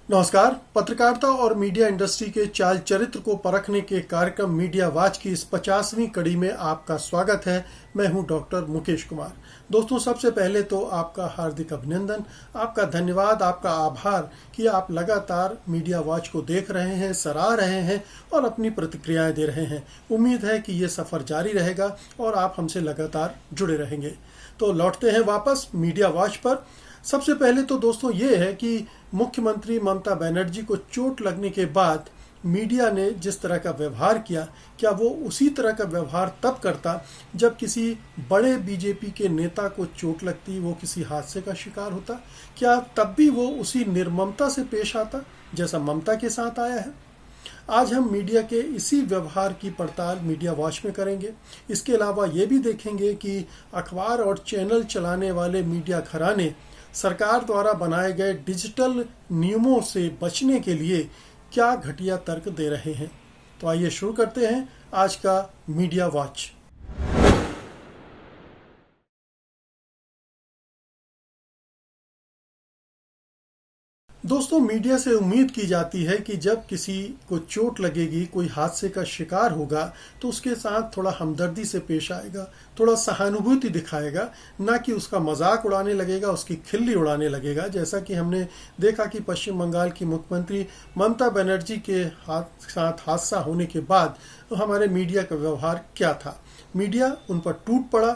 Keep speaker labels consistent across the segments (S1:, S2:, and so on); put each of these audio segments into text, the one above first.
S1: नमस्कार। पत्रकारिता और मीडिया इंडस्ट्री के चाल चरित्र को परखने के कार्यक्रम मीडिया वाच की इस 50वीं कड़ी में आपका स्वागत है। मैं हूं डॉक्टर मुकेश कुमार। दोस्तों, सबसे पहले तो आपका हार्दिक अभिनंदन, आपका धन्यवाद, आपका आभार कि आप लगातार मीडिया वाच को देख रहे हैं, सराह रहे हैं और अपनी प्रतिक्रियाएं दे रहे हैं। उम्मीद है कि ये सफ़र जारी रहेगा और आप हमसे लगातार जुड़े रहेंगे। तो लौटते हैं वापस मीडिया वाच पर। सबसे पहले तो दोस्तों ये है कि मुख्यमंत्री ममता बनर्जी को चोट लगने के बाद मीडिया ने जिस तरह का व्यवहार किया, क्या वो उसी तरह का व्यवहार तब करता जब किसी बड़े बीजेपी के नेता को चोट लगती, वो किसी हादसे का शिकार होता? क्या तब भी वो उसी निर्ममता से पेश आता जैसा ममता के साथ आया है? आज हम मीडिया के इसी व्यवहार की पड़ताल मीडिया वॉच में करेंगे। इसके अलावा ये भी देखेंगे कि अखबार और चैनल चलाने वाले मीडिया घराने सरकार द्वारा बनाए गए डिजिटल नियमों से बचने के लिए क्या घटिया तर्क दे रहे हैं। तो आइए शुरू करते हैं आज का मीडिया वॉच। दोस्तों, मीडिया से उम्मीद की जाती है कि जब किसी को चोट लगेगी, कोई हादसे का शिकार होगा, तो उसके साथ थोड़ा हमदर्दी से पेश आएगा, थोड़ा सहानुभूति दिखाएगा, ना कि उसका मजाक उड़ाने लगेगा, उसकी खिल्ली उड़ाने लगेगा। जैसा कि हमने देखा कि पश्चिम बंगाल की मुख्यमंत्री ममता बनर्जी के साथ हादसा होने के बाद हमारे मीडिया का व्यवहार क्या था। मीडिया उन पर टूट पड़ा,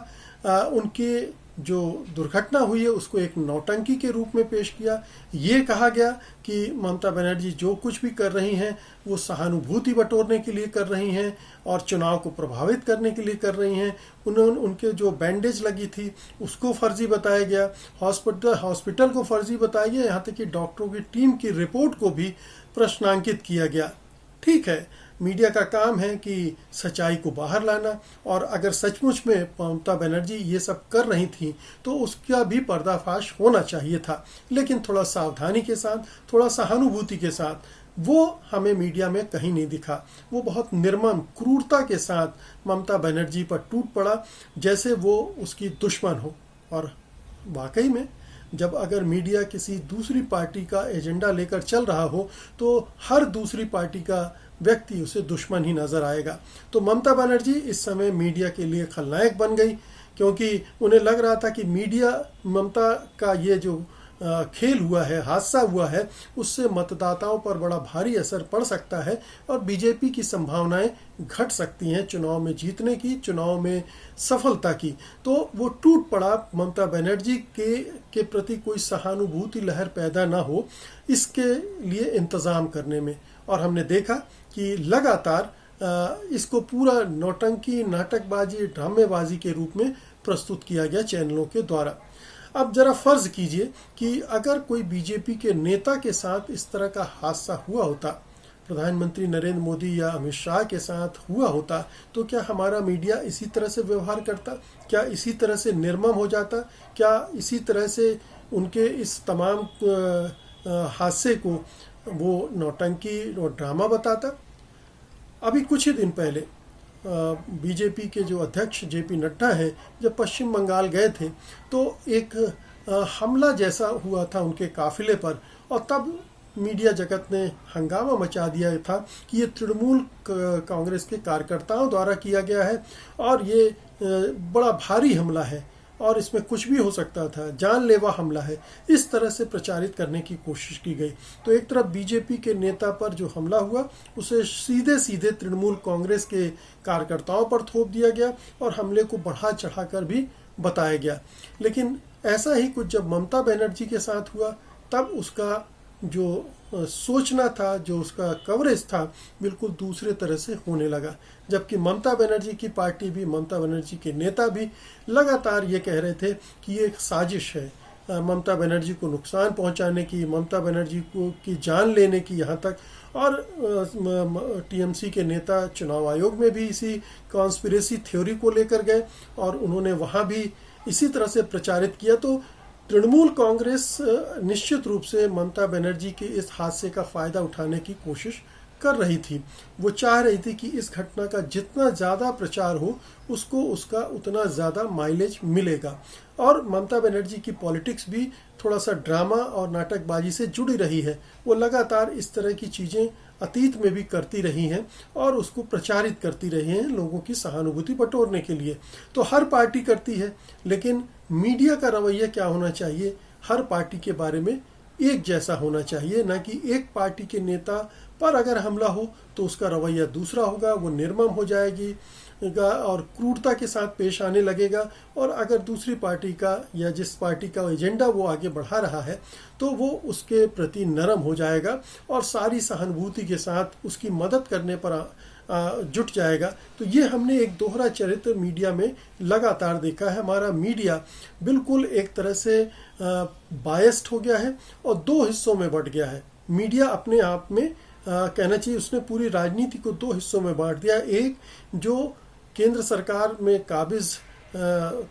S1: उनके जो दुर्घटना हुई है उसको एक नौटंकी के रूप में पेश किया। ये कहा गया कि ममता बनर्जी जो कुछ भी कर रही हैं वो सहानुभूति बटोरने के लिए कर रही हैं और चुनाव को प्रभावित करने के लिए कर रही हैं। उनके जो बैंडेज लगी थी उसको फर्जी बताया गया, हॉस्पिटल को फर्जी बताया गया, यहाँ तक कि डॉक्टरों की टीम की रिपोर्ट को भी प्रश्नांकित किया गया। ठीक है, मीडिया का काम है कि सच्चाई को बाहर लाना, और अगर सचमुच में ममता बनर्जी ये सब कर रही थी तो उसका भी पर्दाफाश होना चाहिए था, लेकिन थोड़ा सावधानी के साथ, थोड़ा सहानुभूति के साथ। वो हमें मीडिया में कहीं नहीं दिखा। वो बहुत निर्मम क्रूरता के साथ ममता बनर्जी पर टूट पड़ा जैसे वो उसकी दुश्मन हो। और वाकई में जब अगर मीडिया किसी दूसरी पार्टी का एजेंडा लेकर चल रहा हो तो हर दूसरी पार्टी का व्यक्ति उसे दुश्मन ही नजर आएगा। तो ममता बनर्जी इस समय मीडिया के लिए खलनायक बन गई, क्योंकि उन्हें लग रहा था कि मीडिया ममता का ये जो खेल हुआ है, हादसा हुआ है, उससे मतदाताओं पर बड़ा भारी असर पड़ सकता है और बीजेपी की संभावनाएं घट सकती हैं चुनाव में जीतने की, चुनाव में सफलता की। तो वो टूट पड़ा ममता बनर्जी के प्रति कोई सहानुभूति लहर पैदा ना हो, इसके लिए इंतज़ाम करने में। और हमने देखा कि लगातार इसको पूरा नौटंकी, नाटकबाजी, ड्रामेबाजी के रूप में प्रस्तुत किया गया चैनलों के द्वारा। अब जरा फर्ज कीजिए कि अगर कोई बीजेपी के नेता के साथ इस तरह का हादसा हुआ होता, प्रधानमंत्री नरेंद्र मोदी या अमित शाह के साथ हुआ होता, तो क्या हमारा मीडिया इसी तरह से व्यवहार करता? क्या इसी तरह से निर्मम हो जाता? क्या इसी तरह से उनके इस तमाम हादसे को वो नौटंकी और ड्रामा बताता? अभी कुछ ही दिन पहले बीजेपी के जो अध्यक्ष जेपी नड्डा हैं, जब पश्चिम बंगाल गए थे तो एक हमला जैसा हुआ था उनके काफिले पर, और तब मीडिया जगत ने हंगामा मचा दिया था कि ये तृणमूल कांग्रेस के कार्यकर्ताओं द्वारा किया गया है और ये बड़ा भारी हमला है और इसमें कुछ भी हो सकता था, जानलेवा हमला है। इस तरह से प्रचारित करने की कोशिश की गई। तो एक तरफ बीजेपी के नेता पर जो हमला हुआ उसे सीधे सीधे तृणमूल कांग्रेस के कार्यकर्ताओं पर थोप दिया गया और हमले को बढ़ा चढ़ाकर भी बताया गया। लेकिन ऐसा ही कुछ जब ममता बनर्जी के साथ हुआ, तब उसका जो सोचना था, जो उसका कवरेज था, बिल्कुल दूसरे तरह से होने लगा। जबकि ममता बनर्जी की पार्टी भी, ममता बनर्जी के नेता भी लगातार ये कह रहे थे कि ये एक साजिश है ममता बनर्जी को नुकसान पहुंचाने की, ममता बनर्जी को की जान लेने की यहाँ तक। और टीएमसी के नेता चुनाव आयोग में भी इसी कॉन्स्पिरेसी थ्योरी को लेकर गए और उन्होंने वहाँ भी इसी तरह से प्रचारित किया। तो तृणमूल कांग्रेस निश्चित रूप से ममता बनर्जी के इस हादसे का फायदा उठाने की कोशिश कर रही थी। वो चाह रही थी कि इस घटना का जितना ज़्यादा प्रचार हो उसको उसका उतना ज़्यादा माइलेज मिलेगा। और ममता बनर्जी की पॉलिटिक्स भी थोड़ा सा ड्रामा और नाटकबाजी से जुड़ी रही है। वो लगातार इस तरह की चीज़ें अतीत में भी करती रही हैं और उसको प्रचारित करती रही हैं लोगों की सहानुभूति बटोरने के लिए। तो हर पार्टी करती है, लेकिन मीडिया का रवैया क्या होना चाहिए? हर पार्टी के बारे में एक जैसा होना चाहिए, ना कि एक पार्टी के नेता पर अगर हमला हो तो उसका रवैया दूसरा होगा, वो निर्मम हो जाएगी और क्रूरता के साथ पेश आने लगेगा। और अगर दूसरी पार्टी का या जिस पार्टी का एजेंडा वो आगे बढ़ा रहा है तो वो उसके प्रति नरम हो जाएगा और सारी सहानुभूति के साथ उसकी मदद करने पर जुट जाएगा। तो ये हमने एक दोहरा चरित्र मीडिया में लगातार देखा है। हमारा मीडिया बिल्कुल एक तरह से बायस्ड हो गया है और दो हिस्सों में बंट गया है। मीडिया अपने आप में कहना चाहिए उसने पूरी राजनीति को दो हिस्सों में बांट दिया। एक जो केंद्र सरकार में काबिज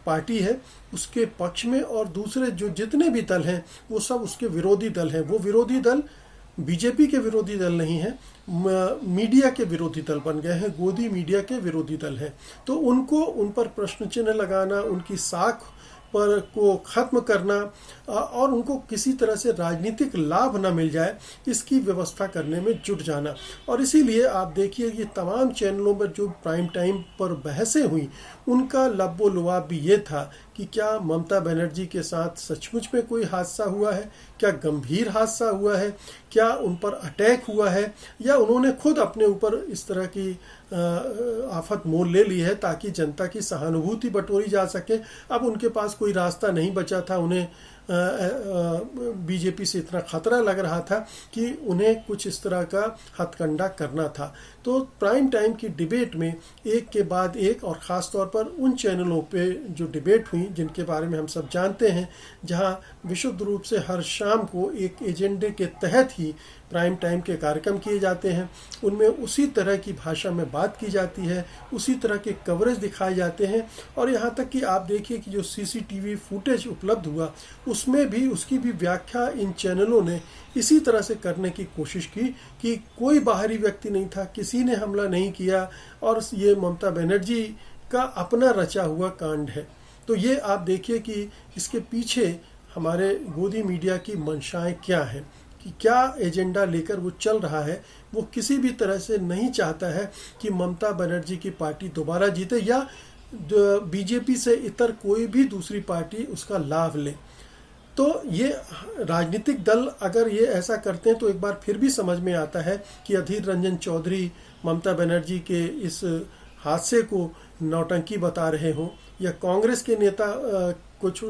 S1: पार्टी है उसके पक्ष में, और दूसरे जो जितने भी दल हैं वो सब उसके विरोधी दल हैं। वो विरोधी दल बीजेपी के विरोधी दल नहीं है, मीडिया के विरोधी दल बन गए हैं, गोदी मीडिया के विरोधी दल हैं। तो उनको उन पर प्रश्न चिन्ह लगाना, उनकी साख पर को खत्म करना और उनको किसी तरह से राजनीतिक लाभ न मिल जाए इसकी व्यवस्था करने में जुट जाना। और इसीलिए आप देखिए ये तमाम चैनलों पर जो प्राइम टाइम पर बहसें हुई उनका लब्बो लुआब भी ये था कि क्या ममता बनर्जी के साथ सचमुच में कोई हादसा हुआ है, क्या गंभीर हादसा हुआ है, क्या उन पर अटैक हुआ है, या उन्होंने खुद अपने ऊपर इस तरह की आफत मोल ले ली है ताकि जनता की सहानुभूति बटोरी जा सके। अब उनके पास कोई रास्ता नहीं बचा था, उन्हें बीजेपी से इतना खतरा लग रहा था कि उन्हें कुछ इस तरह का हथकंडा करना था। तो प्राइम टाइम की डिबेट में एक के बाद एक, और ख़ास तौर पर उन चैनलों पे जो डिबेट हुई जिनके बारे में हम सब जानते हैं, जहां विशुद्ध रूप से हर शाम को एक एजेंडे के तहत ही प्राइम टाइम के कार्यक्रम किए जाते हैं, उनमें उसी तरह की भाषा में बात की जाती है, उसी तरह के कवरेज दिखाए जाते हैं। और यहाँ तक कि आप देखिए कि जो सीसीटीवी फुटेज उपलब्ध हुआ उसमें भी उसकी भी व्याख्या इन चैनलों ने इसी तरह से करने की कोशिश की कि कोई बाहरी व्यक्ति नहीं था, किसी ने हमला नहीं किया और ये ममता बनर्जी का अपना रचा हुआ कांड है। तो ये आप देखिए कि इसके पीछे हमारे गोदी मीडिया की मंशाएं क्या हैं, कि क्या एजेंडा लेकर वो चल रहा है। वो किसी भी तरह से नहीं चाहता है कि ममता बनर्जी की पार्टी दोबारा जीते या बीजेपी से इतर कोई भी दूसरी पार्टी उसका लाभ ले। तो ये राजनीतिक दल अगर ये ऐसा करते हैं तो एक बार फिर भी समझ में आता है कि अधीर रंजन चौधरी ममता बनर्जी के इस हादसे को नौटंकी बता रहे हों, या कांग्रेस के नेता कुछ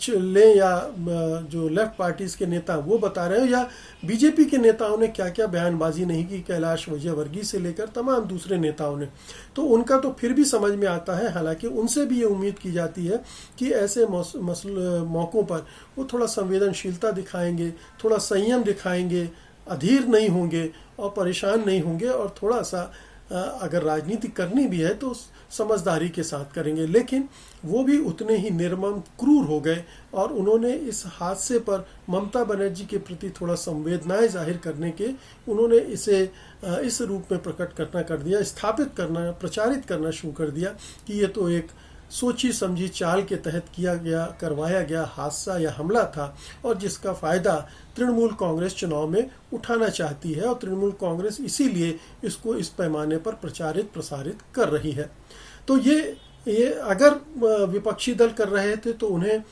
S1: लें, या जो लेफ्ट पार्टीज के नेता वो बता रहे हो, या बीजेपी के नेताओं ने क्या क्या बयानबाजी नहीं की, कैलाश विजयवर्गीय से लेकर तमाम दूसरे नेताओं ने, तो उनका तो फिर भी समझ में आता है। हालांकि उनसे भी ये उम्मीद की जाती है कि ऐसे मौक़ों पर वो थोड़ा संवेदनशीलता दिखाएंगे, थोड़ा संयम दिखाएंगे, अधीर नहीं होंगे और परेशान नहीं होंगे, और थोड़ा सा अगर राजनीति करनी भी है तो समझदारी के साथ करेंगे। लेकिन वो भी उतने ही निर्मम क्रूर हो गए और उन्होंने इस हादसे पर ममता बनर्जी के प्रति थोड़ा संवेदनाएं जाहिर करने के उन्होंने इसे इस रूप में प्रकट करना कर दिया, स्थापित करना, प्रचारित करना शुरू कर दिया कि ये तो एक सोची समझी चाल के तहत करवाया गया हादसा या हमला था, और जिसका फ़ायदा तृणमूल कांग्रेस चुनाव में उठाना चाहती है, और तृणमूल कांग्रेस इसीलिए इसको इस पैमाने पर प्रचारित प्रसारित कर रही है। तो ये अगर विपक्षी दल कर रहे थे तो उन्हें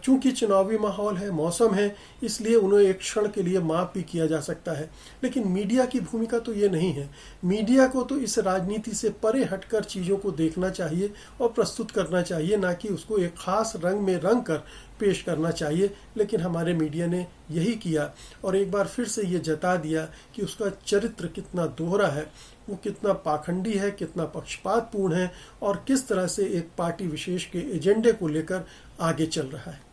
S1: चूंकि चुनावी माहौल है, मौसम है, इसलिए उन्हें एक क्षण के लिए माफ भी किया जा सकता है। लेकिन मीडिया की भूमिका तो ये नहीं है। मीडिया को तो इस राजनीति से परे हटकर चीज़ों को देखना चाहिए और प्रस्तुत करना चाहिए, ना कि उसको एक खास रंग में रंग कर पेश करना चाहिए। लेकिन हमारे मीडिया ने यही किया और एक बार फिर से ये जता दिया कि उसका चरित्र कितना दोहरा है, वो कितना पाखंडी है, कितना पक्षपातपूर्ण है, और किस तरह से एक पार्टी विशेष के एजेंडे को लेकर आगे चल रहा है।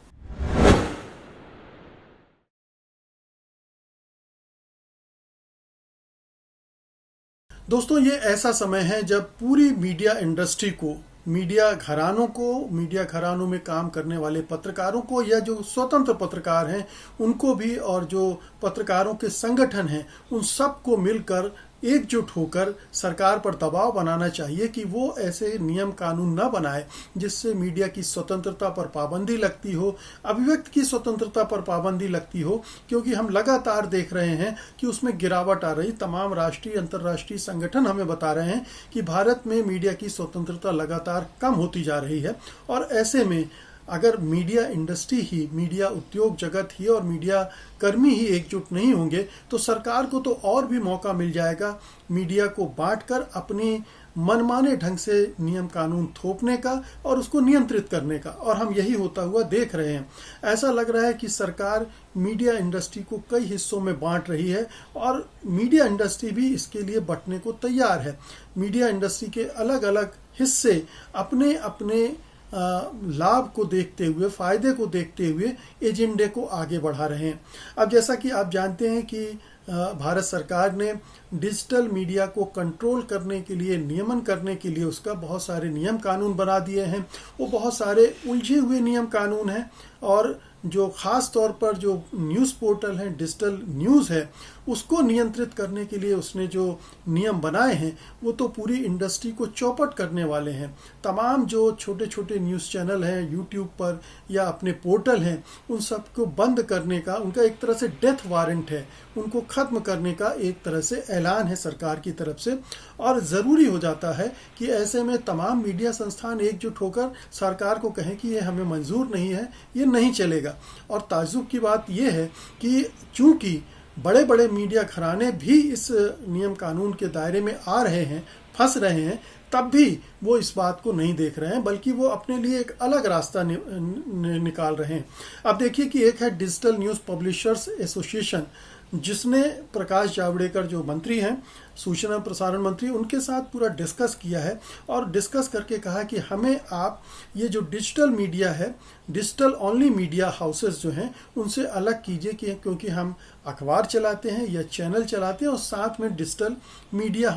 S1: दोस्तों, ये ऐसा समय है जब पूरी मीडिया इंडस्ट्री को मीडिया घरानों में काम करने वाले पत्रकारों को या जो स्वतंत्र पत्रकार हैं उनको भी, और जो पत्रकारों के संगठन हैं उन सबको मिलकर एकजुट होकर सरकार पर दबाव बनाना चाहिए कि वो ऐसे नियम कानून न बनाए जिससे मीडिया की स्वतंत्रता पर पाबंदी लगती हो, अभिव्यक्ति की स्वतंत्रता पर पाबंदी लगती हो, क्योंकि हम लगातार देख रहे हैं कि उसमें गिरावट आ रही। तमाम राष्ट्रीय अंतर्राष्ट्रीय संगठन हमें बता रहे हैं कि भारत में मीडिया की स्वतंत्रता लगातार कम होती जा रही है। और ऐसे में अगर मीडिया इंडस्ट्री ही, मीडिया उद्योग जगत ही और मीडिया कर्मी ही एकजुट नहीं होंगे तो सरकार को तो और भी मौका मिल जाएगा मीडिया को बांटकर अपनी मनमाने ढंग से नियम कानून थोपने का और उसको नियंत्रित करने का। और हम यही होता हुआ देख रहे हैं। ऐसा लग रहा है कि सरकार मीडिया इंडस्ट्री को कई हिस्सों में बांट रही है और मीडिया इंडस्ट्री भी इसके लिए बंटने को तैयार है। मीडिया इंडस्ट्री के अलग अलग हिस्से अपने अपने लाभ को देखते हुए, फायदे को देखते हुए एजेंडे को आगे बढ़ा रहे हैं। अब जैसा कि आप जानते हैं कि भारत सरकार ने डिजिटल मीडिया को कंट्रोल करने के लिए, नियमन करने के लिए उसका बहुत सारे नियम कानून बना दिए हैं। वो बहुत सारे उलझे हुए नियम कानून हैं और जो खास तौर पर जो न्यूज़ पोर्टल हैं, डिजिटल न्यूज़ है, उसको नियंत्रित करने के लिए उसने जो नियम बनाए हैं वो तो पूरी इंडस्ट्री को चौपट करने वाले हैं। तमाम जो छोटे छोटे न्यूज़ चैनल हैं यूट्यूब पर या अपने पोर्टल हैं, उन सबको बंद करने का उनका एक तरह से डेथ वारंट है, उनको खत्म करने का एक तरह से ऐलान है सरकार की तरफ से। और ज़रूरी हो जाता है कि ऐसे में तमाम मीडिया संस्थान एकजुट होकर सरकार को कहें कि ये हमें मंजूर नहीं है, ये नहीं चलेगा। और ताज्जुब की बात यह है कि चूंकि बड़े बड़े मीडिया घराने भी इस नियम कानून के दायरे में आ रहे हैं, फंस रहे हैं, तब भी वो इस बात को नहीं देख रहे हैं, बल्कि वो अपने लिए एक अलग रास्ता निकाल रहे हैं। अब देखिए कि एक है डिजिटल न्यूज़ पब्लिशर्स एसोसिएशन, जिसने प्रकाश जावड़ेकर जो मंत्री हैं, सूचना प्रसारण मंत्री, उनके साथ पूरा डिस्कस किया है और डिस्कस करके कहा कि हमें आप ये जो डिजिटल मीडिया है, डिजिटल ओनली मीडिया हाउसेस जो हैं उनसे अलग कीजिए, क्योंकि हम अखबार चलाते हैं या चैनल चलाते हैं और साथ में डिजिटल मीडिया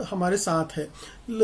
S1: हमारे साथ है।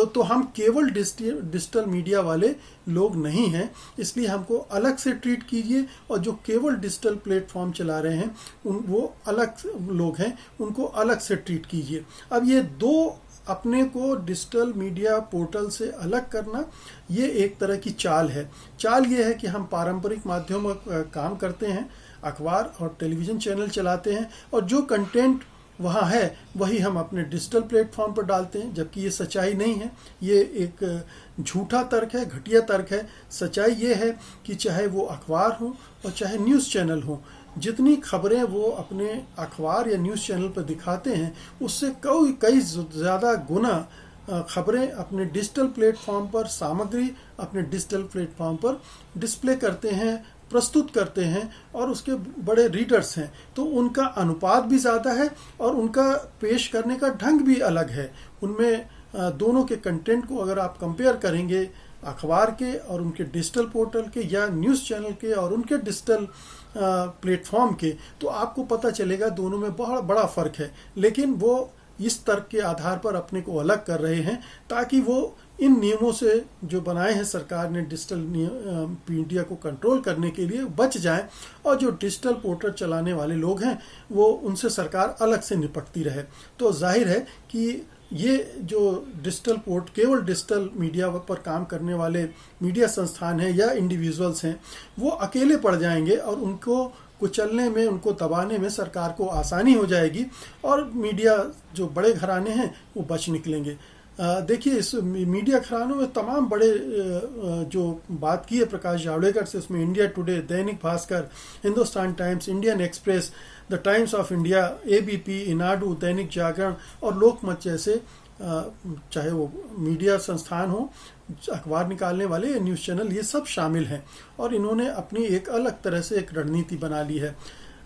S1: तो हम केवल डिजिटल मीडिया वाले लोग नहीं हैं, इसलिए हमको अलग से ट्रीट कीजिए। और जो केवल डिजिटल प्लेटफॉर्म चला रहे हैं वो अलग लोग हैं, उनको अलग से ट्रीट कीजिए। अब ये दो अपने को डिजिटल मीडिया पोर्टल से अलग करना, ये एक तरह की चाल है। चाल ये है कि हम पारंपरिक माध्यमों में काम करते हैं, अखबार और टेलीविज़न चैनल चलाते हैं और जो कंटेंट वहाँ है वही हम अपने डिजिटल प्लेटफॉर्म पर डालते हैं, जबकि ये सच्चाई नहीं है। ये एक झूठा तर्क है, घटिया तर्क है। सच्चाई ये है कि चाहे वो अखबार हो और चाहे न्यूज़ चैनल हो, जितनी खबरें वो अपने अखबार या न्यूज़ चैनल पर दिखाते हैं उससे कई ज़्यादा गुना खबरें अपने डिजिटल प्लेटफॉर्म पर, सामग्री अपने डिजिटल प्लेटफॉर्म पर डिस्प्ले करते हैं, प्रस्तुत करते हैं और उसके बड़े रीडर्स हैं, तो उनका अनुपात भी ज़्यादा है और उनका पेश करने का ढंग भी अलग है। उनमें दोनों के कंटेंट को अगर आप कंपेयर करेंगे, अखबार के और उनके डिजिटल पोर्टल के या न्यूज़ चैनल के और उनके डिजिटल प्लेटफॉर्म के, तो आपको पता चलेगा दोनों में बहुत बड़ा फ़र्क है। लेकिन वो इस तर्क के आधार पर अपने को अलग कर रहे हैं ताकि वो इन नियमों से जो बनाए हैं सरकार ने डिजिटल मीडिया को कंट्रोल करने के लिए बच जाएं और जो डिजिटल पोर्टल चलाने वाले लोग हैं वो उनसे सरकार अलग से निपटती रहे। तो जाहिर है कि ये जो केवल डिजिटल मीडिया पर काम करने वाले मीडिया संस्थान हैं या इंडिविजुअल्स हैं, वो अकेले पड़ जाएंगे और उनको कुचलने में, उनको दबाने में सरकार को आसानी हो जाएगी और मीडिया जो बड़े घराने हैं वो बच निकलेंगे। देखिए, इस मीडिया घरानों में तमाम बड़े जो बात की है प्रकाश जावड़ेकर से, उसमें India today, Dainik Bhaskar, Hindustan times, Indian express, the times of India, ABP, Eenadu, Dainik Jagran और लोकमत जैसे चाहे वो मीडिया संस्थान हो, अखबार निकालने वाले या न्यूज़ चैनल, ये सब शामिल हैं और इन्होंने अपनी एक अलग तरह से एक रणनीति बना ली है।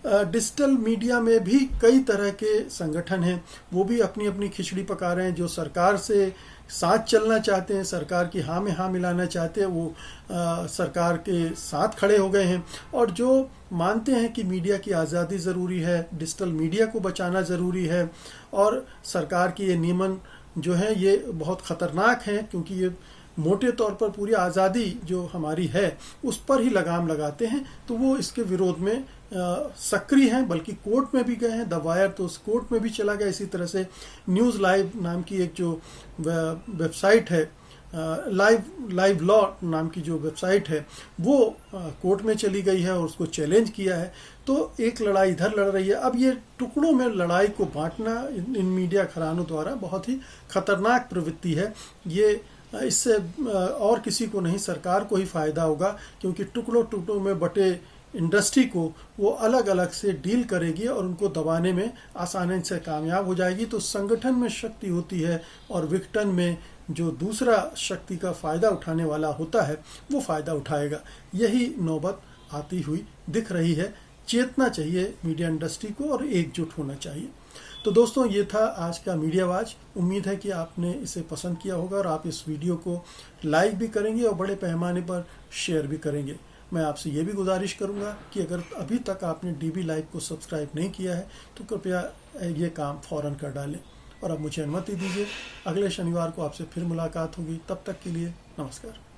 S1: डिजिटल मीडिया में भी कई तरह के संगठन हैं, वो भी अपनी अपनी खिचड़ी पका रहे हैं। जो सरकार से साथ चलना चाहते हैं, सरकार की हाँ में हाँ मिलाना चाहते हैं, वो सरकार के साथ खड़े हो गए हैं। और जो मानते हैं कि मीडिया की आज़ादी ज़रूरी है, डिजिटल मीडिया को बचाना ज़रूरी है और सरकार की ये नियमन जो हैं ये बहुत ख़तरनाक हैं, क्योंकि ये मोटे तौर पर पूरी आज़ादी जो हमारी है उस पर ही लगाम लगाते हैं। तो वो इसके विरोध में सक्रिय हैं, बल्कि कोर्ट में भी गए हैं। द वायर तो उस कोर्ट में भी चला गया। इसी तरह से न्यूज़ लाइव नाम की एक जो वेबसाइट है, लाइव लॉ नाम की जो वेबसाइट है, वो कोर्ट में चली गई है और उसको चैलेंज किया है। तो एक लड़ाई इधर लड़ रही है। अब ये टुकड़ों में लड़ाई को बांटना इन मीडिया घरानों द्वारा बहुत ही खतरनाक प्रवृत्ति है। ये इससे और किसी को नहीं, सरकार को ही फायदा होगा, क्योंकि टुकड़ों टुकड़ों में बटे इंडस्ट्री को वो अलग अलग से डील करेगी और उनको दबाने में आसानी से कामयाब हो जाएगी। तो संगठन में शक्ति होती है और विघटन में जो दूसरा शक्ति का फायदा उठाने वाला होता है वो फायदा उठाएगा। यही नौबत आती हुई दिख रही है। चेतना चाहिए मीडिया इंडस्ट्री को और एकजुट होना चाहिए। तो दोस्तों, ये था आज का मीडिया वाच। उम्मीद है कि आपने इसे पसंद किया होगा और आप इस वीडियो को लाइक भी करेंगे और बड़े पैमाने पर शेयर भी करेंगे। मैं आपसे ये भी गुजारिश करूंगा कि अगर अभी तक आपने डीबी लाइव को सब्सक्राइब नहीं किया है तो कृपया ये काम फौरन कर डालें। और अब मुझे अनुमति दीजिए, अगले शनिवार को आपसे फिर मुलाकात होगी। तब तक के लिए नमस्कार।